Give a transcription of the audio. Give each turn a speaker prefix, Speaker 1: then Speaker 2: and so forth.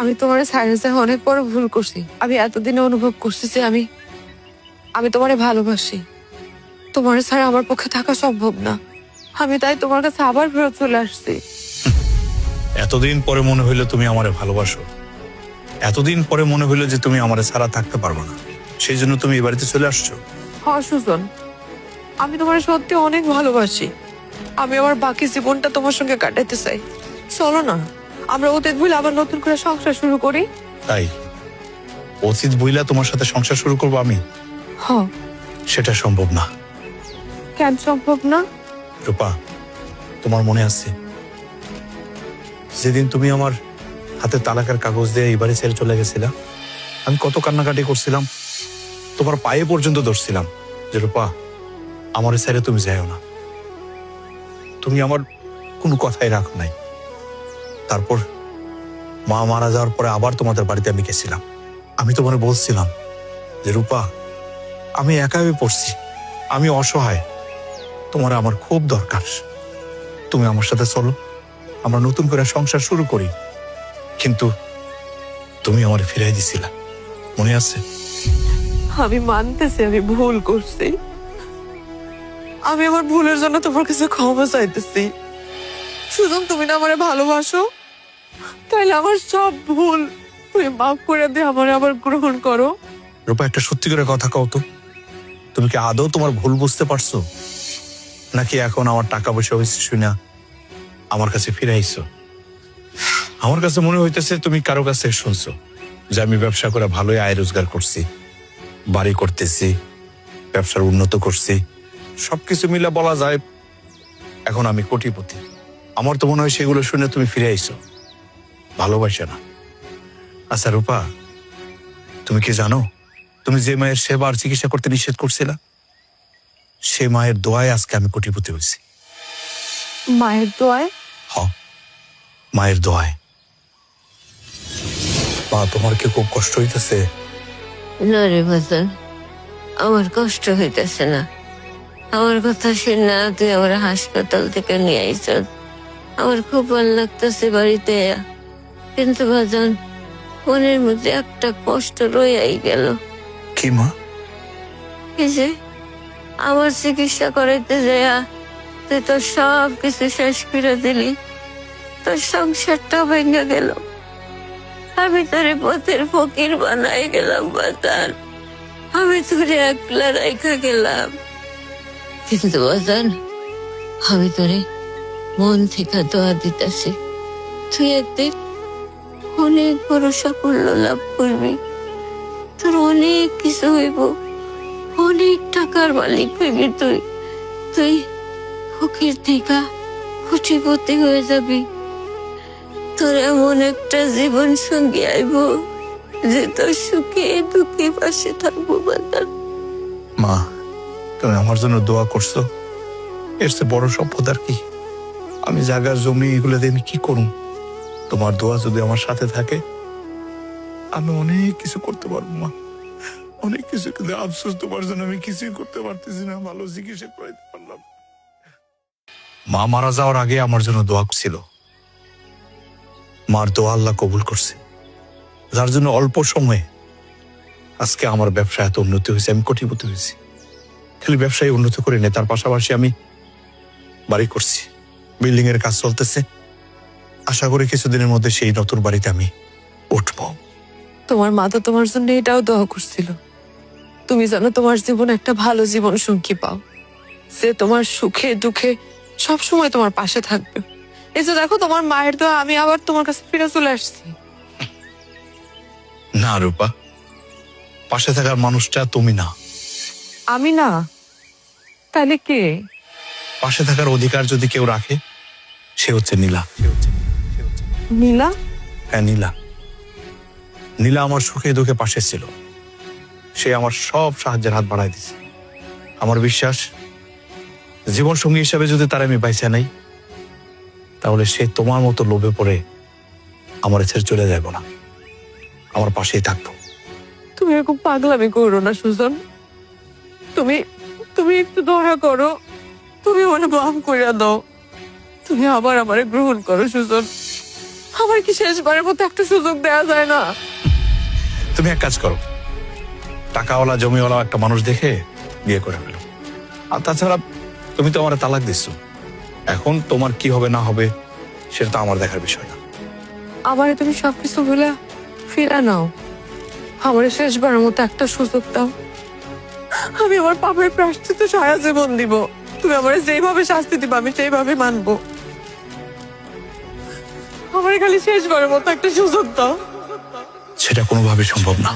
Speaker 1: আমি তোমার সাইলেন্সে অনেক বড় ভুল করছি। আমি এতদিনে অনুভব করছি যে আমি তোমারে ভালোবাসি। তোমার ছাড়া আমার পক্ষে থাকা সম্ভব না। আমি তাই তোমার কাছে আবার ফেরত চলে আসছি।
Speaker 2: এতদিন পরে মনে হইলো তুমি আমারে ভালোবাসো, এতদিন পরে মনে হইলো যে তুমি আমারে ছাড়া থাকতে পারবো না, সেই জন্য তুমি এই বাড়িতে চলে আসছো।
Speaker 1: হ্যাঁ সুজন, আমি তোমার সত্যি অনেক ভালোবাসি। আমি আমার বাকি জীবনটা তোমার সঙ্গে কাটাতে চাই। চলো না, আমরা অতীত ভুলে আবার নতুন করে সংসার শুরু করি।
Speaker 2: তাই অতীত বইলা তোমার সাথে সংসার শুরু করবো আমি?
Speaker 1: হ্যাঁ।
Speaker 2: সেটা সম্ভব না।
Speaker 1: কেন সম্ভব না?
Speaker 2: রূপা, তোমার মনে আছে যেদিন তুমি আমার হাতে তালাকের কাগজ দিয়ে এই বাড়ি ছেড়ে চলে গেছিলা? আমি কত কান্নাকাটি করছিলাম, তোমার পায়ে পর্যন্ত ধরছিলাম যে রূপা আমার ছেড়ে তুমি যাও না। তুমি আমার কোনো কথাই রাখো নাই। তারপর মা মারা যাওয়ার পরে আবার তোমাদের বাড়িতে আমি গেছিলাম। আমি তোমার বলছিলাম যে রূপা আমি একাই পড়ছি, আমি অসহায়, তোমার আমার খুব দরকার, তুমি আমার সাথে চলো, আমরা নতুন করে সংসার শুরু করি। কিন্তু তুমি আমার ফিরাই দিছিলা, মনে আছে?
Speaker 1: আমি মানতেছি আমি ভুল করছি। আমি আমার ভুলের জন্য তোমার কাছে ক্ষমা চাইতেছি। সুজন, তুমি না আমারে ভালোবাসো, তাইলে আমার সব ভুল তুমি মাফ করে দিয়ে আমারে আবার গ্রহণ করো।
Speaker 2: রূপা, একটা সত্যি করে কথা কও তো, তুমি কি আদৌ তোমার ভুল বুঝতে পারছো, নাকি এখন আমার টাকা পয়সা হয়েছে শুনা আমার কাছে ফিরে আইছো? আমার কাছে মনে হইতেছে তুমি কারো কাছে শুনছো যে আমি ব্যবসা করে ভালোই আয় রোজগার করছি, বাড়ি করতেছি, ব্যবসার উন্নত করছি, সবকিছু মিলে বলা যায় এখন আমি কোটিপতি। আমার তো মনে হয় সেগুলো শুনে তুমি ফিরে আইছো, ভালোবাসে না। আচ্ছা রূপা, তুমি কি জানো তুমি যে মায়ের সেবা আর চিকিৎসা করতে নিষেধ করছিলা, সে মায়ের দোয়ায় আজকে আমি কোটিপতি হয়েছি।
Speaker 1: মায়ের দোয়ায়?
Speaker 2: হ, মায়ের দোয়ায়। মা, তোমার কি খুব কষ্ট হইতেছে?
Speaker 3: না রে বাজান, আমার কষ্ট হইতেছে না। আমার কথা শুনে তুই আমার হাসপাতাল থেকে নিয়ে আইস, আমার খুব ভালো লাগতেছে বাড়িতে। কিন্তু বাজান, মনের মধ্যে একটা কষ্ট রয়েই গেল।
Speaker 2: কি মা?
Speaker 3: এই যে আমার চিকিৎসা করাইতে যাইয়া তুই তো সব কিছু শেষ করে দিলি, তোর সংসারটা ভেঙে গেল। আমি তোরে পথের ফকির বানাই গেলাম বাজান, আমি তোরে একলা রাইখা গেলাম। কিন্তু বাজান, আমি তোরে মন থেকে দোয়া দিতেছি, তুই একদিন অনেক বড় সাফল্য লাভ করবি, তোর অনেক কিছু হইব, অনেক টাকার মালিক হইবি তুই। তুই ফকির থেকে কোটিপতি হয়ে যাবি। তোর এমন একটা জীবন সঙ্গী আইব যে তোর সুখে দুঃখে পাশে থাকবো বাজান।
Speaker 2: মা, তুমি আমার জন্য দোয়া করছো, এর চেয়ে বড় সম্পদ আর কি? আমি জায়গার জমি এগুলো দিয়ে আমি কি করুম? তোমার দোয়া যদি আমার সাথে থাকে আমি অনেক কিছু করতে পারবো মা, অনেক কিছু। কিন্তু আফসোস তোমার জন্য আমি কিছুই করতে পারতেছি না, ভালো চিকিৎসা করাইতে পারলাম। মা মারা যাওয়ার আগে আমার জন্য দোয়া ছিল, মার দোয়া আল্লাহ কবুল করছে, যার জন্য অল্প সময়ে আজকে আমার ব্যবসা এত উন্নতি হয়েছে, আমি কোটিপতি হয়েছি। খালি ব্যবসায় উন্নত করে নে, তার পাশাপাশি আমি বাড়ি করছি, বিল্ডিং এর কাজ চলতেছে। আশা করি কিছুদিনের মধ্যে সেই নতুন বাড়িতে আমি উঠবো।
Speaker 1: তোমার মা তো তোমার জন্য এটাও দোয়া করছিল, তুমি জানো তোমার জীবন একটা ভালো জীবন সঙ্গী পাও, যে তোমার সুখে দুঃখে সব সময় তোমার পাশে থাকবে। এই যে দেখো, তোমার মায়ের দোয়া আমি আবার তোমার কাছে ফিরে চলে আসছি।
Speaker 2: না রূপা, পাশে থাকার মানুষটা তুমি না।
Speaker 1: আমি না? তাহলে কে?
Speaker 2: পাশে থাকার অধিকার যদি কেউ রাখে সে হচ্ছে নীলা।
Speaker 1: নীলা?
Speaker 2: হ্যাঁ, নীলা। নীলা আমার সুখে দুঃখে পাশে ছিল, সে আমার সব সাহায্যের হাত বাড়াই দিছে। আমার বিশ্বাস জীবন সঙ্গী হিসাবে যদি তার আমি বাইসা নাই, তাহলে সে তোমার মতো লোভে পড়ে আমার ছেড়ে চলে যাব না, আমার পাশেই থাকবো।
Speaker 1: তুমি এরকম পাগলামি করো না সুজন, তুমি তুমি একটু দয়া করো, তুমি আমার মাফ করে দাও, তুমি আবার আমারে গ্রহণ করো সুজন। আমার কি শেষবারের মতো একটা সুযোগ দেওয়া যায় না?
Speaker 2: তুমি এক কাজ করো, টাকাওয়ালা জমিওয়ালা একটা মানুষ দেখে বিয়ে করে ফেলো। আর তাছাড়া তুমি তো আমার তালাক দিচ্ছ, এখন তোমার কি হবে না হবে সেটা তো আমার দেখার বিষয় না।
Speaker 1: আমারে তুমি সবকিছু ভুলে ফিরে নাও, আমার শেষবারের মতো একটা সুযোগ দাও। আমি আমার পাপের প্রায়শ্চিত্ত সারা জীবন দিব। তুমি আমার যেইভাবে শাস্তি দিবা আমি সেইভাবে মানবো। আমার খালি শেষবারের মতো একটা সুযোগ দাও।
Speaker 2: সেটা কোনোভাবে সম্ভব না।